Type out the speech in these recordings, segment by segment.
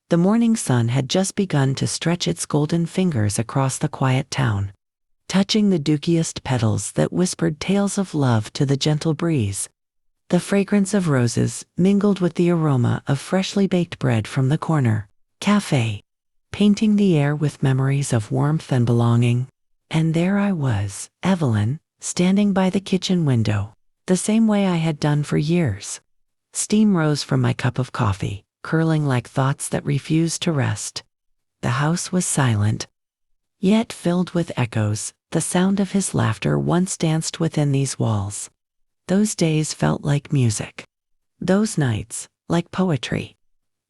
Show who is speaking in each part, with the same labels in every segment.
Speaker 1: The morning sun had just begun to stretch its golden fingers across the quiet town, touching the dukiest petals that whispered tales of love to the gentle breeze. The fragrance of roses mingled with the aroma of freshly baked bread from the corner cafe, painting the air with memories of warmth and belonging. And there I was, Evelyn, standing by the kitchen window, the same way I had done for years. Steam rose from my cup of coffee, curling like thoughts that refused to rest. The house was silent, yet filled with echoes. The sound of his laughter once danced within these walls. Those days felt like music. Those nights, like poetry.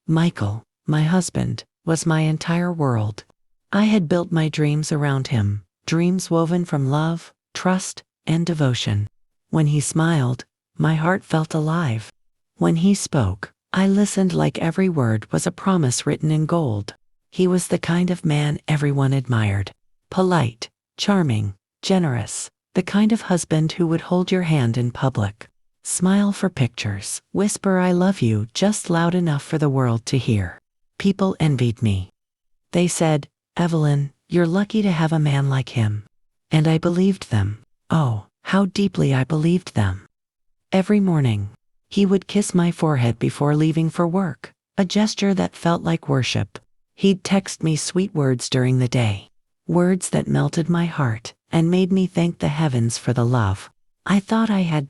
Speaker 1: Michael, my husband, was my entire world. I had built my dreams around him, dreams woven from love, trust, and devotion. When he smiled, my heart felt alive. When he spoke, I listened like every word was a promise written in gold. He was the kind of man everyone admired. Polite, charming, generous, the kind of husband who would hold your hand in public, smile for pictures, whisper I love you just loud enough for the world to hear. People envied me. They said, Evelyn, you're lucky to have a man like him. And I believed them. Oh, how deeply I believed them. Every morning, he would kiss my forehead before leaving for work, a gesture that felt like worship. He'd text me sweet words during the day, words that melted my heart and made me thank the heavens for the love I thought I had.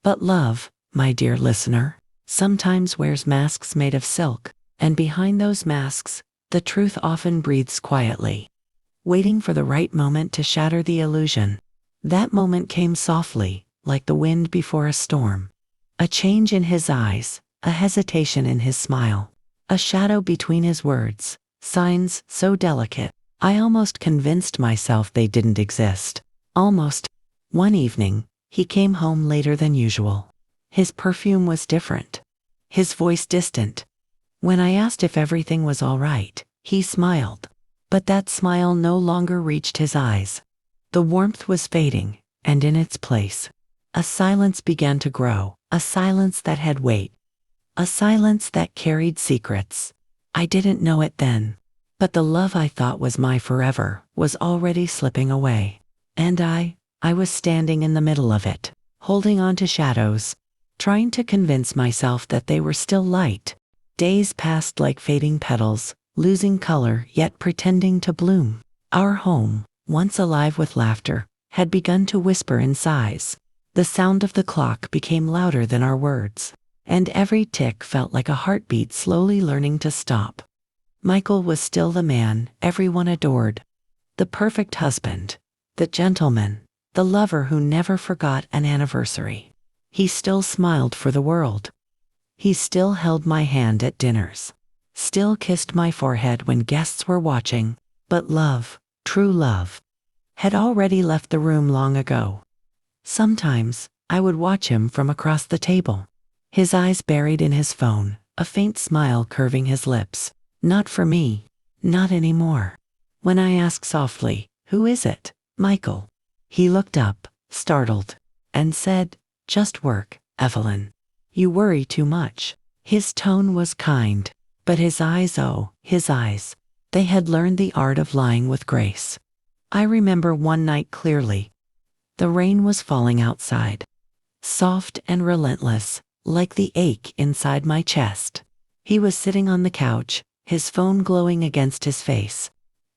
Speaker 1: But love, my dear listener, sometimes wears masks made of silk, and behind those masks, the truth often breathes quietly, waiting for the right moment to shatter the illusion. That moment came softly, like the wind before a storm. A change in his eyes, a hesitation in his smile, a shadow between his words, signs so delicate, I almost convinced myself they didn't exist. Almost. One evening, he came home later than usual. His perfume was different, his voice distant. When I asked if everything was all right, he smiled. But that smile no longer reached his eyes. The warmth was fading, and in its place, a silence began to grow, a silence that had weight, a silence that carried secrets. I didn't know it then, but the love I thought was my forever was already slipping away. And I was standing in the middle of it, holding on to shadows, trying to convince myself that they were still light. Days passed like fading petals, losing color yet pretending to bloom. Our home, once alive with laughter, had begun to whisper in sighs. The sound of the clock became louder than our words, and every tick felt like a heartbeat slowly learning to stop. Michael was still the man everyone adored, the perfect husband, the gentleman, the lover who never forgot an anniversary. He still smiled for the world. He still held my hand at dinners, still kissed my forehead when guests were watching, but love, true love, had already left the room long ago. Sometimes, I would watch him from across the table, his eyes buried in his phone, a faint smile curving his lips. Not for me, not anymore. When I asked softly, "Who is it, Michael?" he looked up, startled, and said, "Just work, Evelyn. You worry too much." His tone was kind, but his eyes, oh, his eyes, they had learned the art of lying with grace. I remember one night clearly. The rain was falling outside, soft and relentless, like the ache inside my chest. He was sitting on the couch, his phone glowing against his face.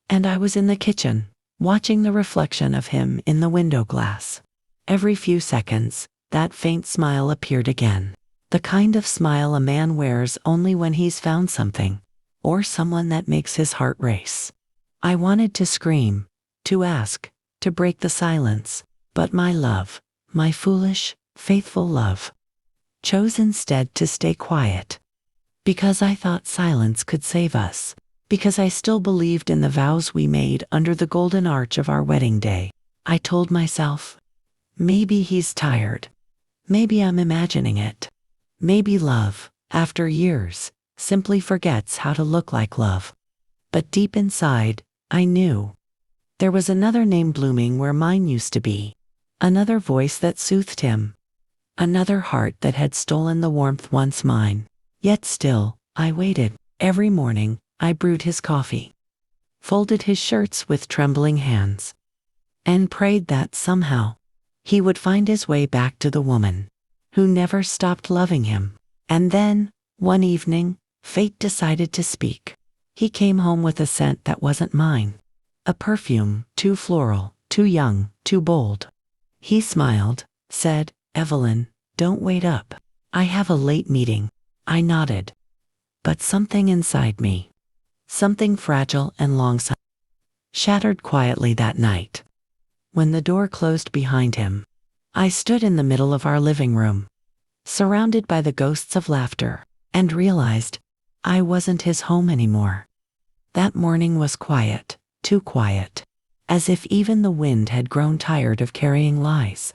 Speaker 1: And I was in the kitchen, watching the reflection of him in the window glass. Every few seconds, that faint smile appeared again. The kind of smile a man wears only when he's found something, or someone that makes his heart race. I wanted to scream, to ask, to break the silence, but my love, my foolish, faithful love, chose instead to stay quiet. Because I thought silence could save us. Because I still believed in the vows we made under the golden arch of our wedding day. I told myself, maybe he's tired. Maybe I'm imagining it. Maybe love, after years, simply forgets how to look like love. But deep inside, I knew. There was another name blooming where mine used to be. Another voice that soothed him. Another heart that had stolen the warmth once mine. Yet still, I waited. Every morning, I brewed his coffee, folded his shirts with trembling hands, and prayed that somehow he would find his way back to the woman who never stopped loving him. And then, one evening, fate decided to speak. He came home with a scent that wasn't mine. A perfume, too floral, too young, too bold. He smiled, said, "Evelyn, don't wait up. I have a late meeting." I nodded. But something inside me, something fragile and long-suffering, shattered quietly that night. When the door closed behind him, I stood in the middle of our living room, surrounded by the ghosts of laughter, and realized I wasn't his home anymore. That morning was quiet, too quiet, as if even the wind had grown tired of carrying lies.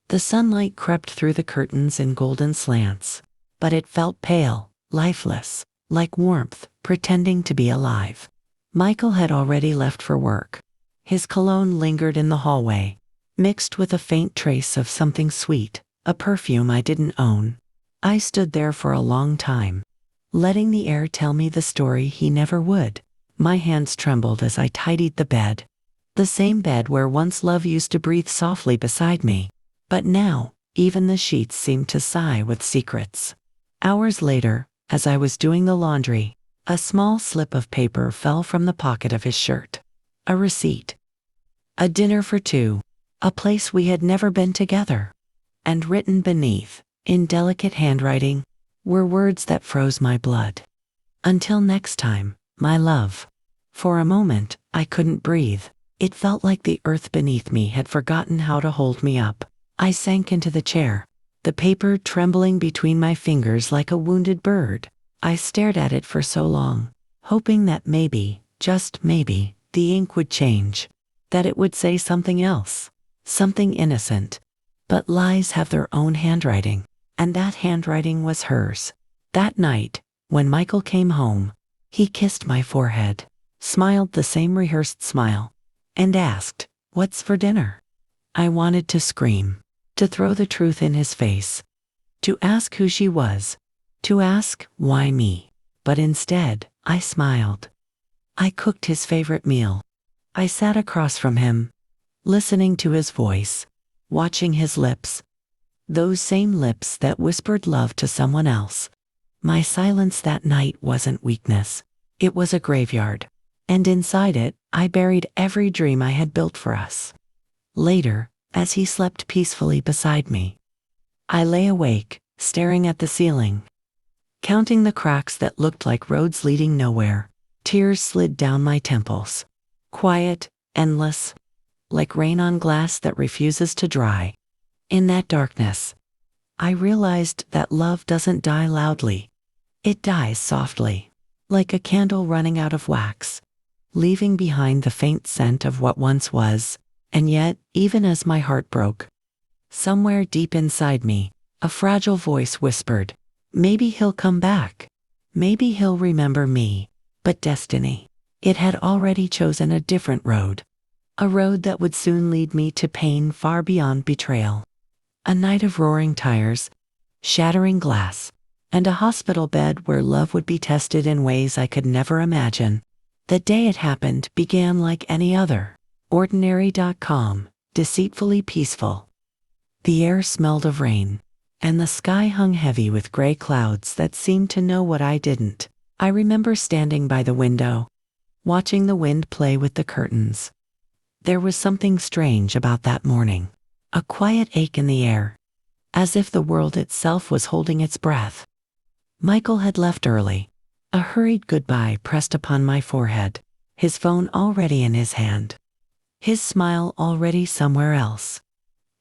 Speaker 1: The sunlight crept through the curtains in golden slants, but it felt pale, lifeless, like warmth, pretending to be alive. Michael had already left for work. His cologne lingered in the hallway, mixed with a faint trace of something sweet, a perfume I didn't own. I stood there for a long time, letting the air tell me the story he never would. My hands trembled as I tidied the bed. The same bed where once love used to breathe softly beside me. But now, even the sheets seemed to sigh with secrets. Hours later, as I was doing the laundry, a small slip of paper fell from the pocket of his shirt. A receipt. A dinner for two. A place we had never been together. And written beneath, in delicate handwriting, were words that froze my blood. "Until next time, my love." For a moment, I couldn't breathe. It felt like the earth beneath me had forgotten how to hold me up. I sank into the chair, the paper trembling between my fingers like a wounded bird. I stared at it for so long, hoping that maybe, just maybe, the ink would change, that it would say something else, something innocent. But lies have their own handwriting, and that handwriting was hers. That night, when Michael came home, he kissed my forehead, smiled the same rehearsed smile, and asked, "What's for dinner?" I wanted to scream, to throw the truth in his face, to ask who she was, to ask why me. But instead, I smiled. I cooked his favorite meal. I sat across from him, listening to his voice, watching his lips, those same lips that whispered love to someone else. My silence that night wasn't weakness. It was a graveyard. And inside it, I buried every dream I had built for us. Later, as he slept peacefully beside me, I lay awake, staring at the ceiling, counting the cracks that looked like roads leading nowhere. Tears slid down my temples. Quiet, endless, like rain on glass that refuses to dry. In that darkness, I realized that love doesn't die loudly. It dies softly, like a candle running out of wax, leaving behind the faint scent of what once was. And yet, even as my heart broke, somewhere deep inside me, a fragile voice whispered, "Maybe he'll come back. Maybe he'll remember me." But destiny, it had already chosen a different road. A road that would soon lead me to pain far beyond betrayal. A night of roaring tires, shattering glass, and a hospital bed where love would be tested in ways I could never imagine. The day it happened began like any other. Ordinary.com, deceitfully peaceful. The air smelled of rain, and the sky hung heavy with gray clouds that seemed to know what I didn't. I remember standing by the window, watching the wind play with the curtains. There was something strange about that morning, a quiet ache in the air, as if the world itself was holding its breath. Michael had left early. A hurried goodbye pressed upon my forehead, his phone already in his hand, his smile already somewhere else.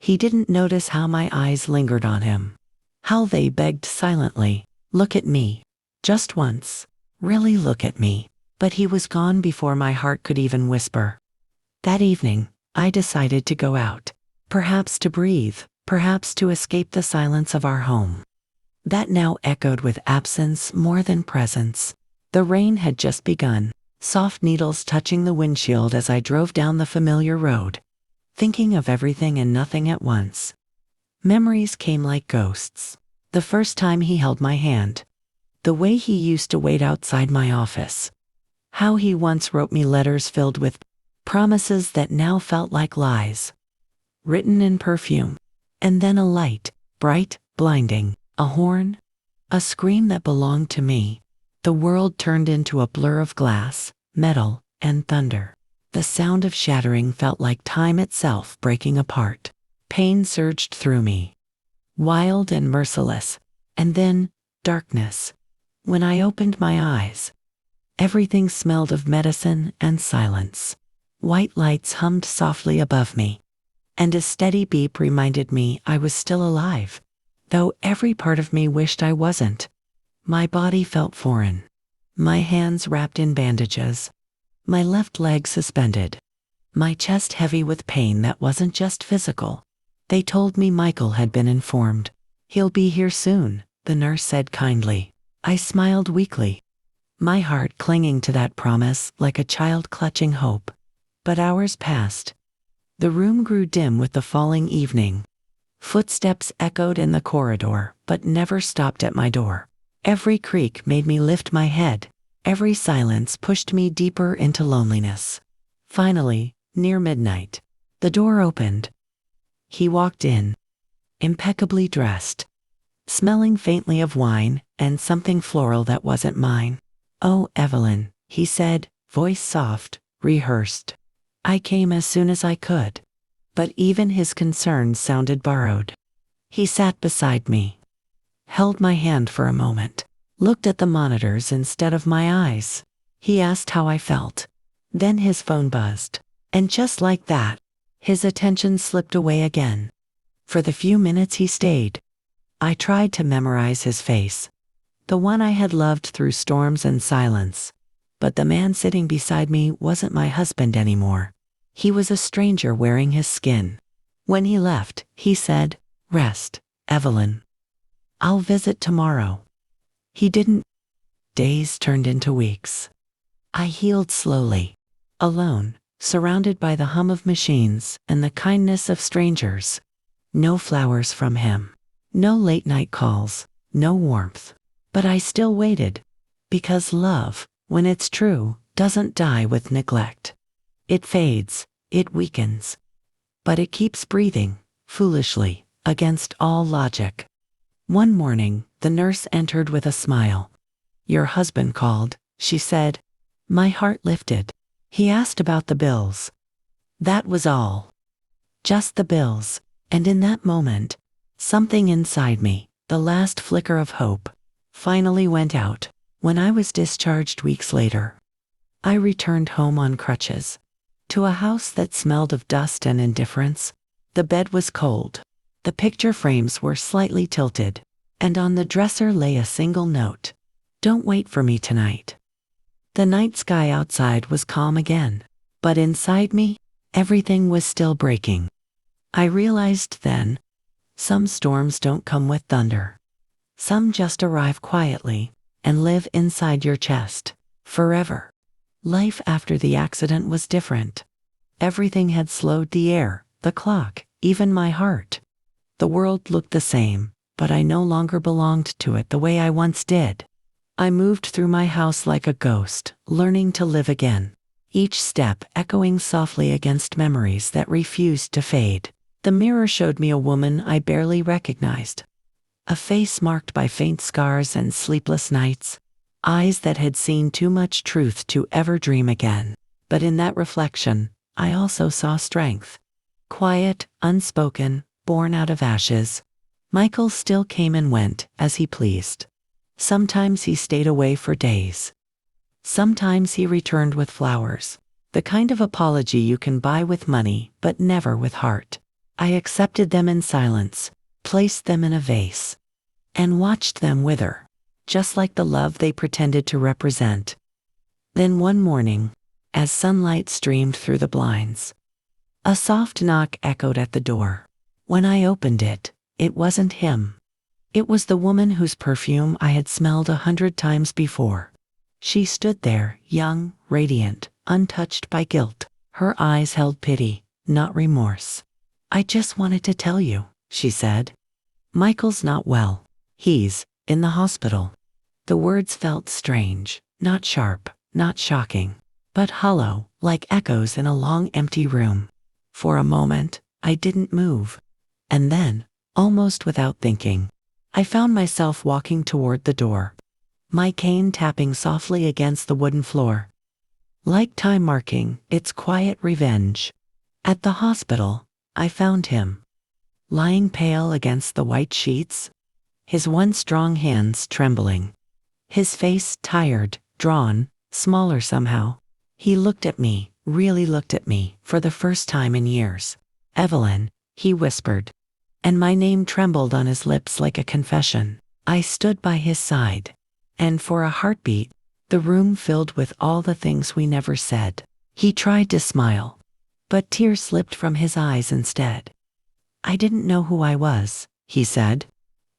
Speaker 1: He didn't notice how my eyes lingered on him, how they begged silently, "Look at me. Just once. Really look at me." But he was gone before my heart could even whisper. That evening, I decided to go out, perhaps to breathe, perhaps to escape the silence of our home, that now echoed with absence more than presence. The rain had just begun, soft needles touching the windshield as I drove down the familiar road, thinking of everything and nothing at once. Memories came like ghosts. The first time he held my hand, The way he used to wait outside my office. How he once wrote me letters filled with promises that now felt like lies. Written in perfume. And then a light, bright, blinding, a horn, a scream that belonged to me. The world turned into a blur of glass, metal, and thunder. The sound of shattering felt like time itself breaking apart. Pain surged through me, wild and merciless, and then darkness. When I opened my eyes, everything smelled of medicine and silence. White lights hummed softly above me, and a steady beep reminded me I was still alive, though every part of me wished I wasn't. My body felt foreign, my hands wrapped in bandages, my left leg suspended, my chest heavy with pain that wasn't just physical. They told me Michael had been informed. "He'll be here soon," the nurse said kindly. I smiled weakly, my heart clinging to that promise like a child clutching hope. But hours passed. The room grew dim with the falling evening. Footsteps echoed in the corridor, but never stopped at my door. Every creak made me lift my head. Every silence pushed me deeper into loneliness. Finally, near midnight, the door opened. He walked in, impeccably dressed, smelling faintly of wine and something floral that wasn't mine. "Oh, Evelyn," he said, voice soft, rehearsed. "I came as soon as I could." But even his concern sounded borrowed. He sat beside me, held my hand for a moment, looked at the monitors instead of my eyes. He asked how I felt. Then his phone buzzed. And just like that, his attention slipped away again. For the few minutes he stayed, I tried to memorize his face, the one I had loved through storms and silence. But the man sitting beside me wasn't my husband anymore. He was a stranger wearing his skin. When he left, he said, "Rest, Evelyn. I'll visit tomorrow." He didn't. Days turned into weeks. I healed slowly, alone, surrounded by the hum of machines and the kindness of strangers. No flowers from him, no late-night calls, no warmth. But I still waited, because love, when it's true, doesn't die with neglect. It fades, it weakens, but it keeps breathing, foolishly, against all logic. One morning, the nurse entered with a smile. "Your husband called," she said. My heart lifted. He asked about the bills. That was all. Just the bills. And in that moment, something inside me, the last flicker of hope, finally went out. When I was discharged weeks later, I returned home on crutches, to a house that smelled of dust and indifference. The bed was cold. The picture frames were slightly tilted, and on the dresser lay a single note. "Don't wait for me tonight." The night sky outside was calm again, but inside me, everything was still breaking. I realized then, some storms don't come with thunder. Some just arrive quietly and live inside your chest, forever. Life after the accident was different. Everything had slowed: the air, the clock, even my heart. The world looked the same, but I no longer belonged to it the way I once did. I moved through my house like a ghost, learning to live again, each step echoing softly against memories that refused to fade. The mirror showed me a woman I barely recognized, a face marked by faint scars and sleepless nights, eyes that had seen too much truth to ever dream again. But in that reflection, I also saw strength. Quiet, unspoken, born out of ashes. Michael still came and went as he pleased. Sometimes he stayed away for days. Sometimes he returned with flowers, the kind of apology you can buy with money but never with heart. I accepted them in silence, placed them in a vase, and watched them wither, just like the love they pretended to represent. Then one morning, as sunlight streamed through the blinds, a soft knock echoed at the door. When I opened it, it wasn't him. It was the woman whose perfume I had smelled 100 times before. She stood there, young, radiant, untouched by guilt. Her eyes held pity, not remorse. "I just wanted to tell you," she said. "Michael's not well. He's in the hospital." The words felt strange, not sharp, not shocking, but hollow, like echoes in a long empty room. For a moment, I didn't move. And then, almost without thinking, I found myself walking toward the door, my cane tapping softly against the wooden floor. Like time marking its quiet revenge. At the hospital, I found him, lying pale against the white sheets, his one strong hands trembling, his face tired, drawn, smaller somehow. He looked at me, really looked at me, for the first time in years. "Evelyn," he whispered, and my name trembled on his lips like a confession. I stood by his side, and for a heartbeat, the room filled with all the things we never said. He tried to smile, but tears slipped from his eyes instead. "I didn't know who I was," he said.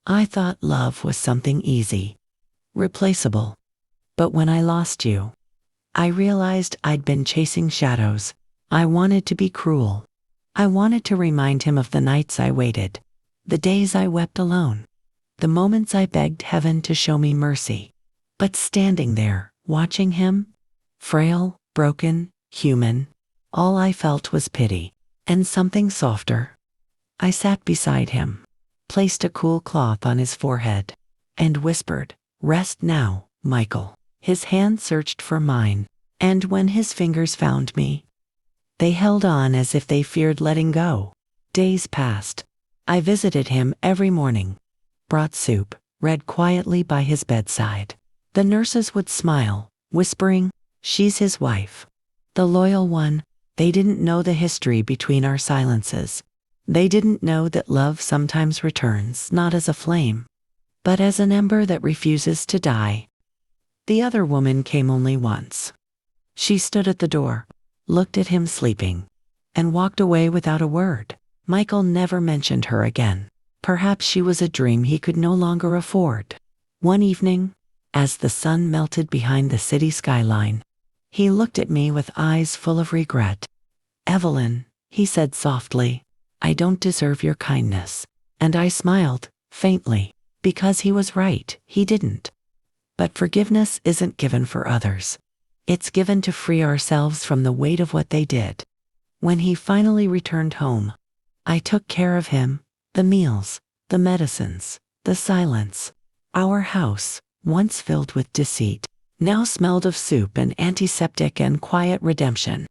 Speaker 1: "I thought love was something easy, replaceable. But when I lost you, I realized I'd been chasing shadows. I wanted to be cruel. I wanted to remind him of the nights I waited, the days I wept alone, the moments I begged heaven to show me mercy. But standing there, watching him, frail, broken, human, all I felt was pity, and something softer. I sat beside him, placed a cool cloth on his forehead, and whispered, 'Rest now, Michael.' His hand searched for mine, and when his fingers found me, they held on as if they feared letting go. Days passed. I visited him every morning, brought soup, read quietly by his bedside. The nurses would smile, whispering, 'She's his wife, the loyal one.' They didn't know the history between our silences. They didn't know that love sometimes returns not as a flame, but as an ember that refuses to die. The other woman came only once. She stood at the door, looked at him sleeping, and walked away without a word. Michael never mentioned her again. Perhaps she was a dream he could no longer afford. One evening, as the sun melted behind the city skyline, he looked at me with eyes full of regret. "Evelyn," he said softly, "I don't deserve your kindness." And I smiled, faintly, because he was right, he didn't. But forgiveness isn't given for others. It's given to free ourselves from the weight of what they did. When he finally returned home, I took care of him, the meals, the medicines, the silence. Our house, once filled with deceit, now smelled of soup and antiseptic and quiet redemption.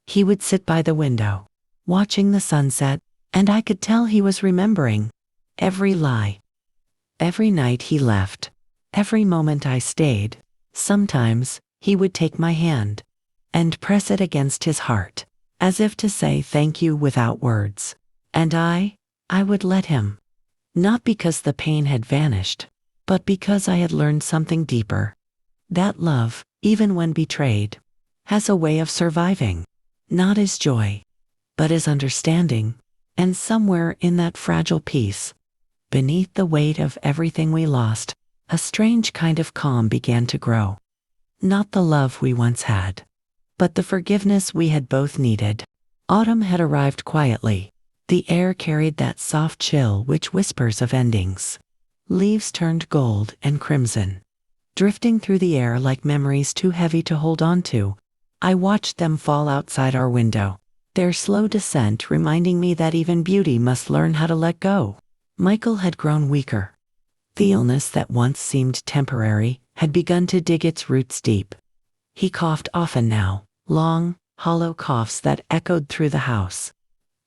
Speaker 1: He would sit by the window, watching the sunset, and I could tell he was remembering every lie. Every night he left, every moment I stayed, sometimes he would take my hand and press it against his heart, as if to say thank you without words. And I would let him. Not because the pain had vanished, but because I had learned something deeper. That love, even when betrayed, has a way of surviving, not as joy, but as understanding. And somewhere in that fragile peace, beneath the weight of everything we lost, a strange kind of calm began to grow. Not the love we once had, but the forgiveness we had both needed. Autumn had arrived quietly. The air carried that soft chill which whispers of endings. Leaves turned gold and crimson, drifting through the air like memories too heavy to hold on to. I watched them fall outside our window, their slow descent reminding me that even beauty must learn how to let go. Michael had grown weaker. The illness that once seemed temporary had begun to dig its roots deep. He coughed often now, long, hollow coughs that echoed through the house,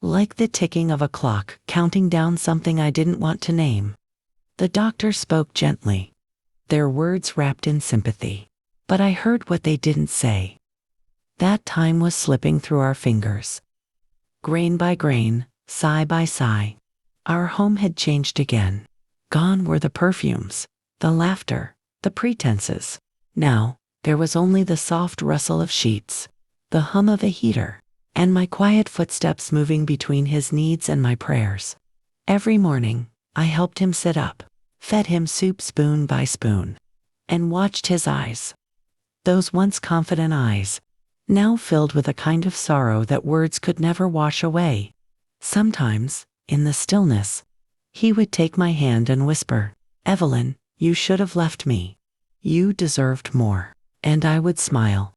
Speaker 1: like the ticking of a clock counting down something I didn't want to name. The doctor spoke gently, their words wrapped in sympathy, but I heard what they didn't say. That time was slipping through our fingers. Grain by grain, sigh by sigh, our home had changed again. Gone were the perfumes, the laughter, the pretenses. Now, there was only the soft rustle of sheets, the hum of a heater, and my quiet footsteps moving between his needs and my prayers. Every morning, I helped him sit up, fed him soup spoon by spoon, and watched his eyes. Those once confident eyes, now filled with a kind of sorrow that words could never wash away. Sometimes, in the stillness, he would take my hand and whisper, "Evelyn, you should have left me." You deserved more. And I would smile.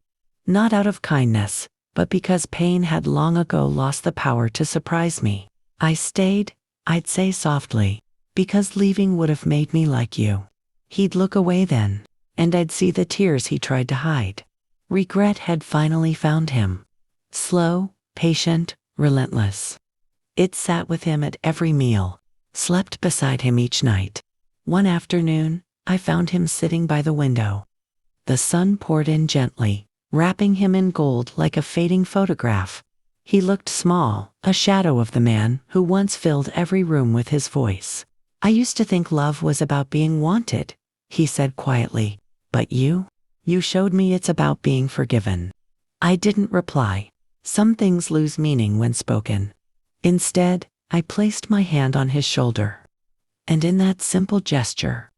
Speaker 1: Not out of kindness, but because pain had long ago lost the power to surprise me. I stayed, I'd say softly, because leaving would have made me like you. He'd look away then, and I'd see the tears he tried to hide. Regret had finally found him. Slow, patient, relentless. It sat with him at every meal, slept beside him each night. One afternoon, I found him sitting by the window. The sun poured in gently, wrapping him in gold like a fading photograph. He looked small, a shadow of the man who once filled every room with his voice. I used to think love was about being wanted, he said quietly. But you showed me it's about being forgiven. I didn't reply. Some things lose meaning when spoken. Instead, I placed my hand on his shoulder. And in that simple gesture,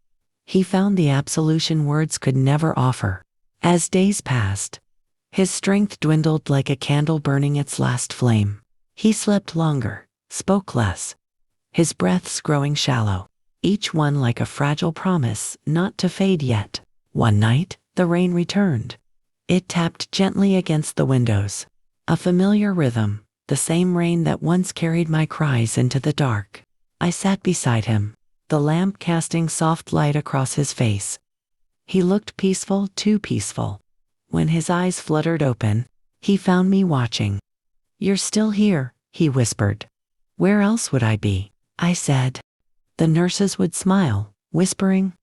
Speaker 1: he found the absolution words could never offer. As days passed, his strength dwindled like a candle burning its last flame. He slept longer, spoke less, his breaths growing shallow, each one like a fragile promise not to fade yet. One night, the rain returned. It tapped gently against the windows. A familiar rhythm, the same rain that once carried my cries into the dark. I sat beside him, the lamp casting soft light across his face. He looked peaceful, too peaceful. When his eyes fluttered open, he found me watching. You're still here, he whispered. Where else would I be? I said. The nurses would smile, whispering,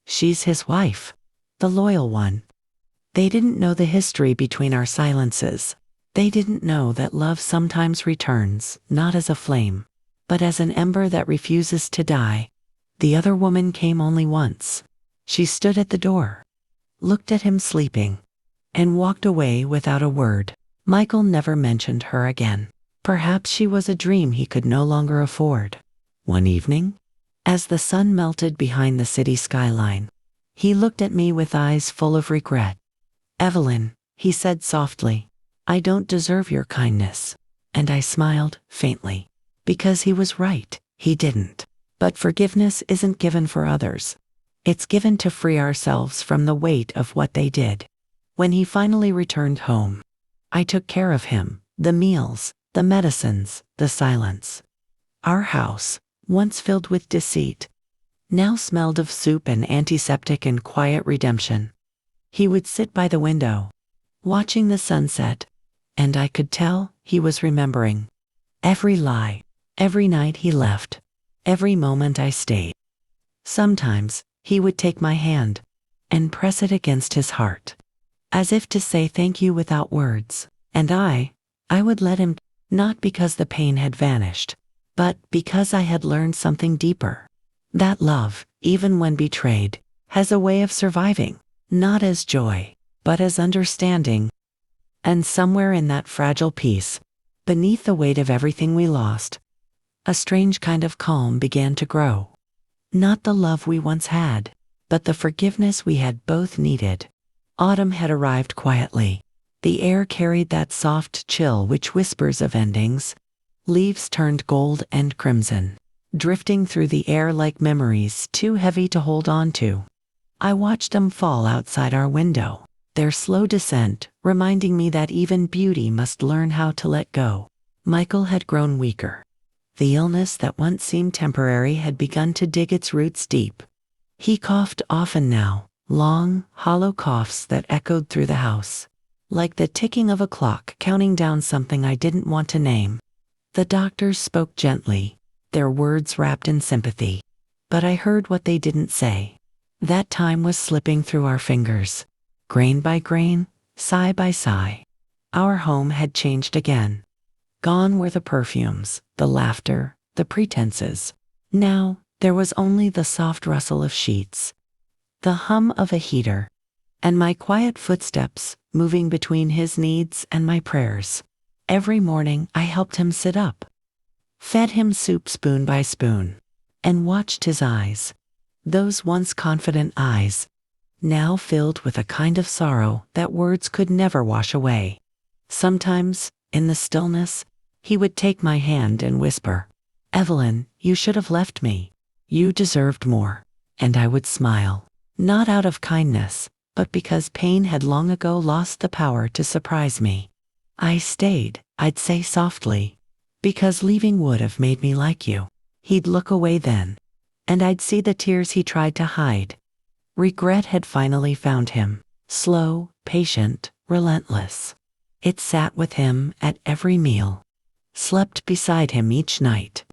Speaker 1: she's his wife, the loyal one. They didn't know the history between our silences. They didn't know that love sometimes returns, not as a flame, but as an ember that refuses to die. The other woman came only once. She stood at the door, looked at him sleeping, and walked away without a word. Michael never mentioned her again. Perhaps she was a dream he could no longer afford. One evening, as the sun melted behind the city skyline, he looked at me with eyes full of regret. Evelyn, he said softly, I don't deserve your kindness. And I smiled, faintly. Because he was right, he didn't. But forgiveness isn't given for others. It's given to free ourselves from the weight of what they did. When he finally returned home, I took care of him, the meals, the medicines, the silence. Our house, once filled with deceit, now smelled of soup and antiseptic and quiet redemption. He would sit by the window, watching the sunset, and I could tell he was remembering. Every lie, every night he left, every moment I stayed. Sometimes, he would take my hand and press it against his heart, as if to say thank you without words. And I would let him, not because the pain had vanished, but because I had learned something deeper. That love, even when betrayed, has a way of surviving, not as joy, but as understanding. And somewhere in that fragile peace, beneath the weight of everything we lost, a strange kind of calm began to grow. Not the love we once had, but the forgiveness we had both needed. Autumn had arrived quietly. The air carried that soft chill which whispers of endings. Leaves turned gold and crimson, drifting through the air like memories too heavy to hold on to. I watched them fall outside our window, their slow descent reminding me that even beauty must learn how to let go. Michael had grown weaker. The illness that once seemed temporary had begun to dig its roots deep. He coughed often now, long, hollow coughs that echoed through the house, like the ticking of a clock counting down something I didn't want to name. The doctors spoke gently, their words wrapped in sympathy. But I heard what they didn't say. That time was slipping through our fingers. Grain by grain, sigh by sigh. Our home had changed again. Gone were the perfumes, the laughter, the pretenses. Now, there was only the soft rustle of sheets, the hum of a heater, and my quiet footsteps moving between his needs and my prayers. Every morning I helped him sit up, fed him soup spoon by spoon, and watched his eyes, those once confident eyes, now filled with a kind of sorrow that words could never wash away. Sometimes, in the stillness, he would take my hand and whisper, Evelyn, you should have left me. You deserved more. And I would smile. not out of kindness, but because pain had long ago lost the power to surprise me. I stayed, I'd say softly, because leaving would have made me like you. He'd look away then, and I'd see the tears he tried to hide. Regret had finally found him, slow, patient, relentless. It sat with him at every meal, slept beside him each night.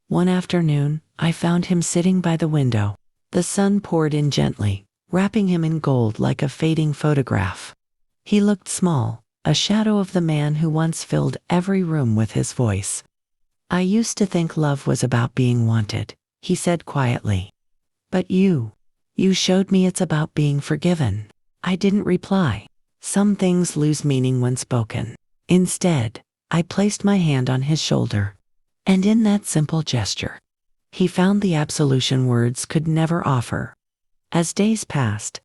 Speaker 1: One afternoon, I found him sitting by the window. The sun poured in gently, wrapping him in gold like a fading photograph. He looked small, a shadow of the man who once filled every room with his voice. I used to think love was about being wanted, he said quietly. But you showed me it's about being forgiven. I didn't reply. Some things lose meaning when spoken. Instead, I placed my hand on his shoulder. And in that simple gesture, he found the absolution words could never offer. As days passed,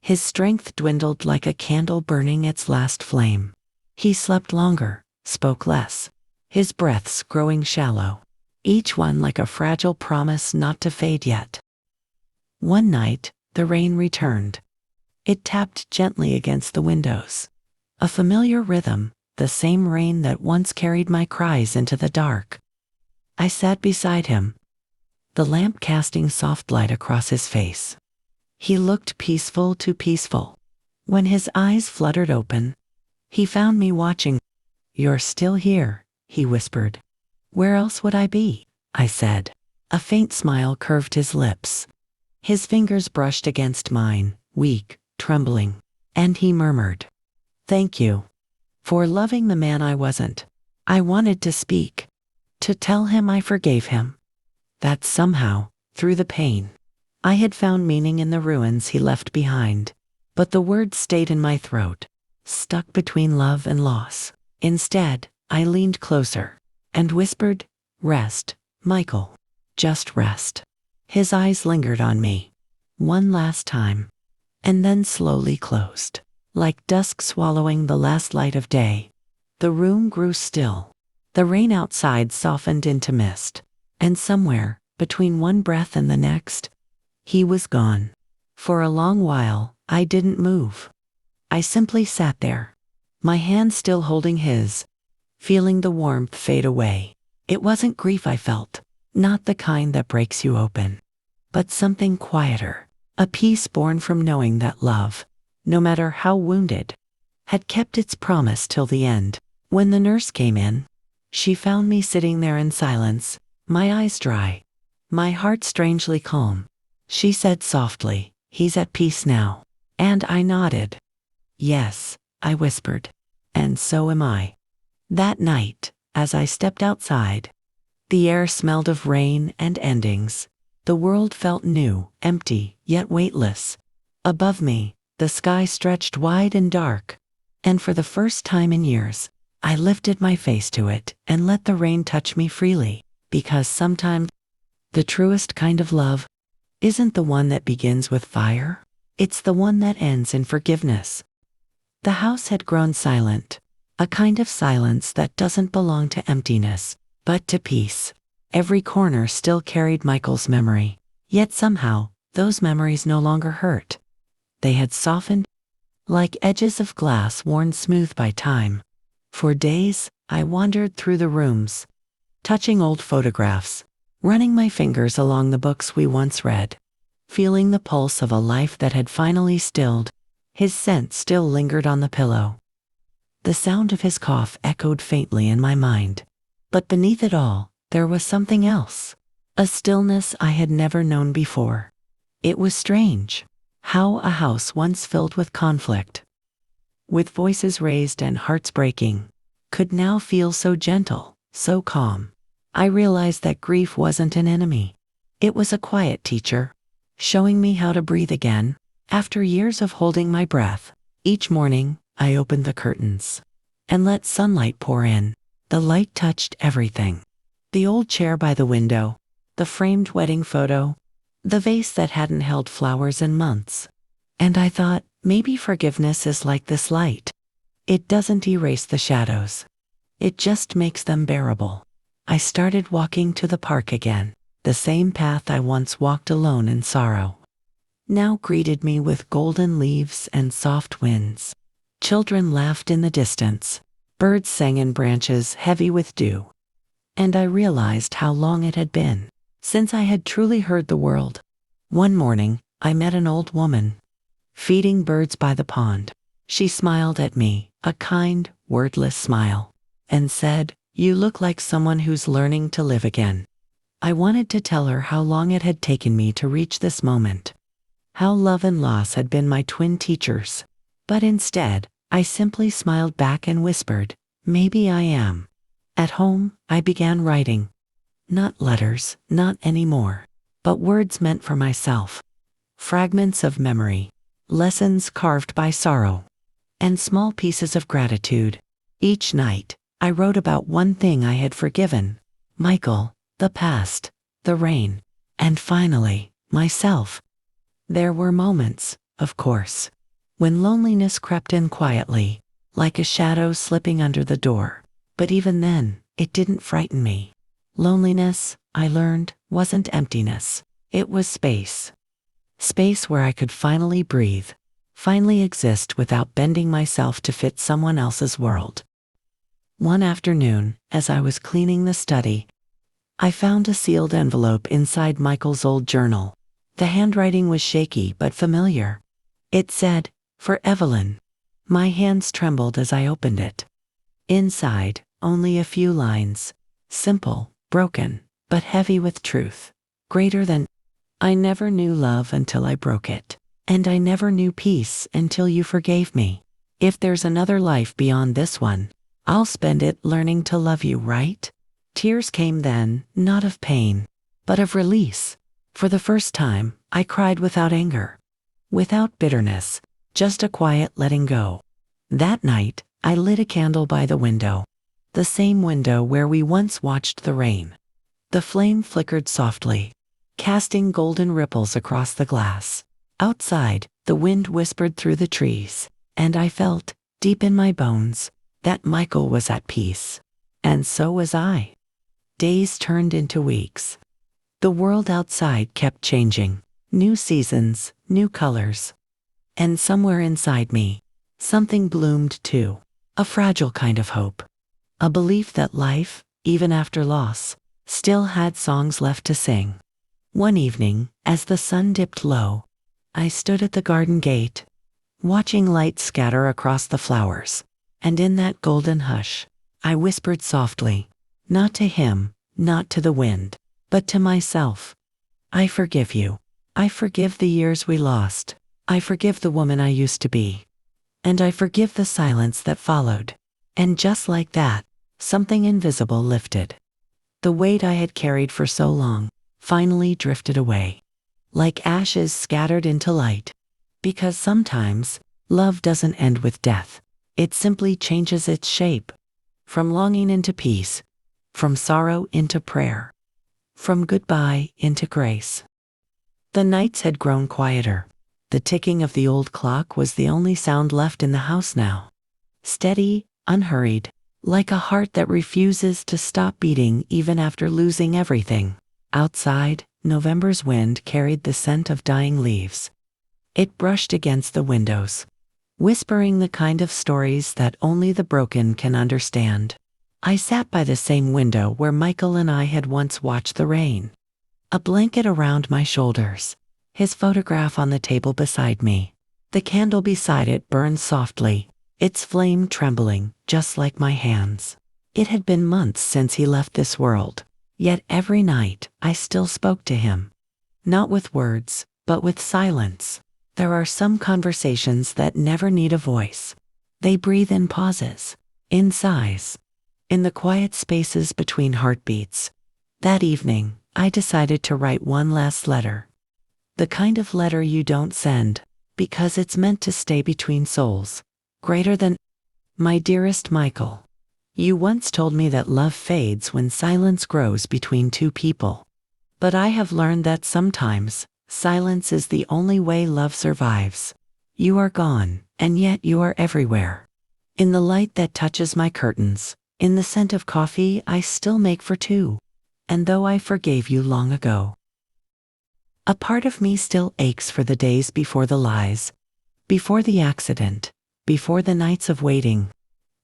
Speaker 1: his strength dwindled like a candle burning its last flame. He slept longer, spoke less, his breaths growing shallow, each one like a fragile promise not to fade yet. One night, the rain returned. It tapped gently against the windows. A familiar rhythm, the same rain that once carried my cries into the dark. I sat beside him, the lamp casting soft light across his face. He looked peaceful too peaceful. When his eyes fluttered open, he found me watching. "You're still here," he whispered. "Where else would I be?" I said. A faint smile curved his lips. His fingers brushed against mine, weak, trembling, and he murmured, "Thank you for loving the man I wasn't." I wanted to speak, to tell him I forgave him, that somehow, through the pain, I had found meaning in the ruins he left behind. But the words stayed in my throat, stuck between love and loss. Instead, I leaned closer and whispered, "Rest, Michael. Just rest." His eyes lingered on me, one last time, and then slowly closed. Like dusk swallowing the last light of day, the room grew still. The rain outside softened into mist, and somewhere, between one breath and the next, he was gone. For a long while, I didn't move. I simply sat there, my hand still holding his, feeling the warmth fade away. It wasn't grief I felt, not the kind that breaks you open, but something quieter, a peace born from knowing that love, no matter how wounded, had kept its promise till the end. When the nurse came in, she found me sitting there in silence, my eyes dry, my heart strangely calm. She said softly, "He's at peace now." And I nodded. "Yes," I whispered, "and so am I." That night, as I stepped outside, the air smelled of rain and endings. The world felt new, empty, yet weightless. Above me, the sky stretched wide and dark, and for the first time in years, I lifted my face to it and let the rain touch me freely, because sometimes the truest kind of love isn't the one that begins with fire, it's the one that ends in forgiveness. The house had grown silent, a kind of silence that doesn't belong to emptiness, but to peace. Every corner still carried Michael's memory, yet somehow, those memories no longer hurt. They had softened, like edges of glass worn smooth by time. For days, I wandered through the rooms, touching old photographs, running my fingers along the books we once read, feeling the pulse of a life that had finally stilled. His scent still lingered on the pillow. The sound of his cough echoed faintly in my mind. But beneath it all, there was something else, a stillness I had never known before. It was strange, how a house once filled with conflict, with voices raised and hearts breaking, could now feel so gentle, so calm. I realized that grief wasn't an enemy. It was a quiet teacher, showing me how to breathe again. After years of holding my breath, each morning, I opened the curtains and let sunlight pour in. The light touched everything. The old chair by the window, the framed wedding photo, the vase that hadn't held flowers in months. And I thought, maybe forgiveness is like this light. It doesn't erase the shadows. It just makes them bearable. I started walking to the park again, the same path I once walked alone in sorrow. now greeted me with golden leaves and soft winds. Children laughed in the distance. Birds sang in branches heavy with dew. And I realized how long it had been since I had truly heard the world. One morning, I met an old woman feeding birds by the pond. She smiled at me, a kind, wordless smile, and said, "You look like someone who's learning to live again." I wanted to tell her how long it had taken me to reach this moment, how love and loss had been my twin teachers. But instead, I simply smiled back and whispered, "Maybe I am." At home, I began writing. Not letters, not anymore, but words meant for myself. Fragments of memory, lessons carved by sorrow, and small pieces of gratitude. Each night, I wrote about one thing I had forgiven: Michael, the past, the rain, and finally, myself. There were moments, of course, when loneliness crept in quietly, like a shadow slipping under the door. But even then, it didn't frighten me. Loneliness, I learned, wasn't emptiness. It was space. Space where I could finally breathe, finally exist without bending myself to fit someone else's world. One afternoon, as I was cleaning the study, I found a sealed envelope inside Michael's old journal. The handwriting was shaky but familiar. It said, "For Evelyn." My hands trembled as I opened it. Inside, only a few lines. Simple, broken, but heavy with truth. Greater than, "I never knew love until I broke it. And I never knew peace until you forgave me. If there's another life beyond this one, I'll spend it learning to love you, right?" Tears came then, not of pain, but of release. For the first time, I cried without anger, without bitterness, just a quiet letting go. That night, I lit a candle by the window, the same window where we once watched the rain. The flame flickered softly, casting golden ripples across the glass. Outside, the wind whispered through the trees, and I felt, deep in my bones, that Michael was at peace. And so was I. Days turned into weeks. The world outside kept changing. New seasons, new colors. And somewhere inside me, something bloomed too. A fragile kind of hope. A belief that life, even after loss, still had songs left to sing. One evening, as the sun dipped low, I stood at the garden gate, watching light scatter across the flowers. And in that golden hush, I whispered softly, not to him, not to the wind, but to myself, "I forgive you. I forgive the years we lost. I forgive the woman I used to be. And I forgive the silence that followed." And just like that, something invisible lifted. The weight I had carried for so long finally drifted away, like ashes scattered into light. Because sometimes, love doesn't end with death. It simply changes its shape. From longing into peace, from sorrow into prayer, from goodbye into grace. The nights had grown quieter. The ticking of the old clock was the only sound left in the house now. Steady, unhurried, like a heart that refuses to stop beating even after losing everything. Outside, November's wind carried the scent of dying leaves. It brushed against the windows, whispering the kind of stories that only the broken can understand. I sat by the same window where Michael and I had once watched the rain. A blanket around my shoulders, his photograph on the table beside me. The candle beside it burned softly, its flame trembling, just like my hands. It had been months since he left this world, yet every night I still spoke to him. Not with words, but with silence. There are some conversations that never need a voice. They breathe in pauses, in sighs, in the quiet spaces between heartbeats. That evening, I decided to write one last letter. The kind of letter you don't send, because it's meant to stay between souls. Greater than, "My dearest Michael, you once told me that love fades when silence grows between two people. But I have learned that sometimes, silence is the only way love survives. You are gone, and yet you are everywhere. In the light that touches my curtains, in the scent of coffee I still make for two. And though I forgave you long ago, A part of me still aches for the days before the lies, before the accident, before the nights of waiting,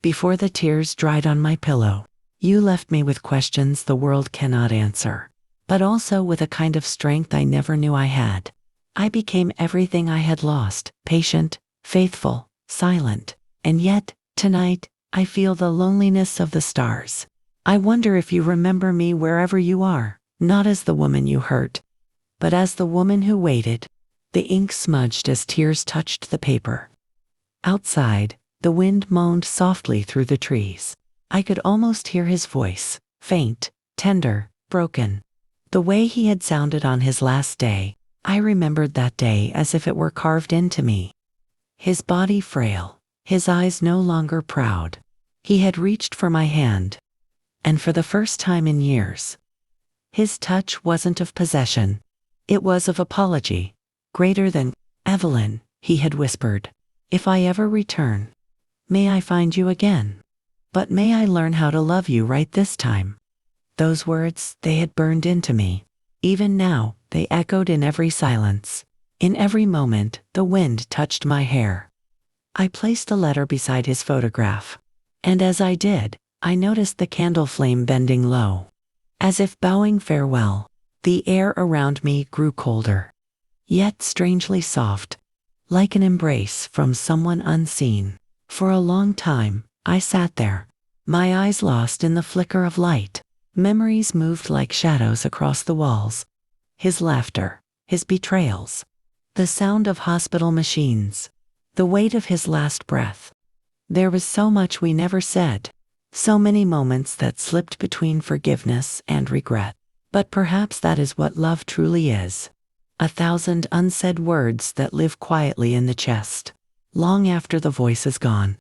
Speaker 1: before the tears dried on my pillow. You left me with questions the world cannot answer, but also with a kind of strength I never knew I had. I became everything I had lost: patient, faithful, silent. And yet, tonight, I feel the loneliness of the stars. I wonder if you remember me wherever you are, not as the woman you hurt, but as the woman who waited. The ink smudged as tears touched the paper. Outside, the wind moaned softly through the trees. I could almost hear his voice, faint, tender, broken. The way he had sounded on his last day. I remembered that day as if it were carved into me. His body frail, his eyes no longer proud. He had reached for my hand. And for the first time in years, his touch wasn't of possession. It was of apology. Greater than, "Evelyn," he had whispered, "if I ever return, may I find you again. But may I learn how to love you right this time." Those words, they had burned into me. Even now, they echoed in every silence. In every moment, the wind touched my hair. I placed a letter beside his photograph. And as I did, I noticed the candle flame bending low. As if bowing farewell, the air around me grew colder, yet strangely soft, like an embrace from someone unseen. For a long time, I sat there, my eyes lost in the flicker of light. Memories moved like shadows across the walls. His laughter, his betrayals, the sound of hospital machines, the weight of his last breath. There was so much we never said, so many moments that slipped between forgiveness and regret. But perhaps that is what love truly is. 1,000 unsaid words that live quietly in the chest, long after the voice is gone.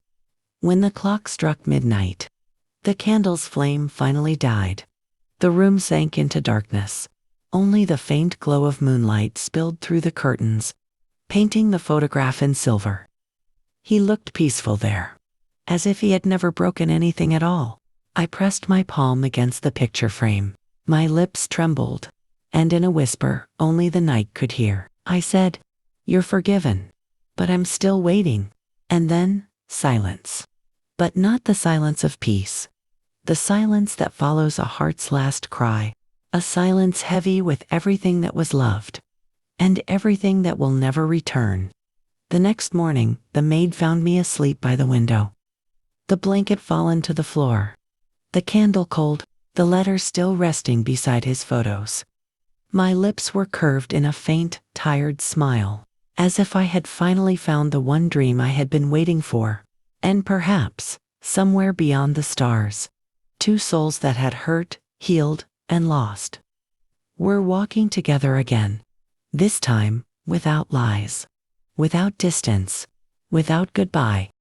Speaker 1: When the clock struck midnight, the candle's flame finally died. The room sank into darkness. Only the faint glow of moonlight spilled through the curtains, painting the photograph in silver. He looked peaceful there, as if he had never broken anything at all. I pressed my palm against the picture frame. My lips trembled, and in a whisper only the night could hear, I said, "You're forgiven, but I'm still waiting." And then, silence. But not the silence of peace. The silence that follows a heart's last cry. A silence heavy with everything that was loved, and everything that will never return. The next morning, the maid found me asleep by the window. The blanket fallen to the floor. The candle cold, the letter still resting beside his photos. My lips were curved in a faint, tired smile, as if I had finally found the one dream I had been waiting for. And perhaps, somewhere beyond the stars, two souls that had hurt, healed, and lost were walking together again. This time, without lies, without distance, without goodbye.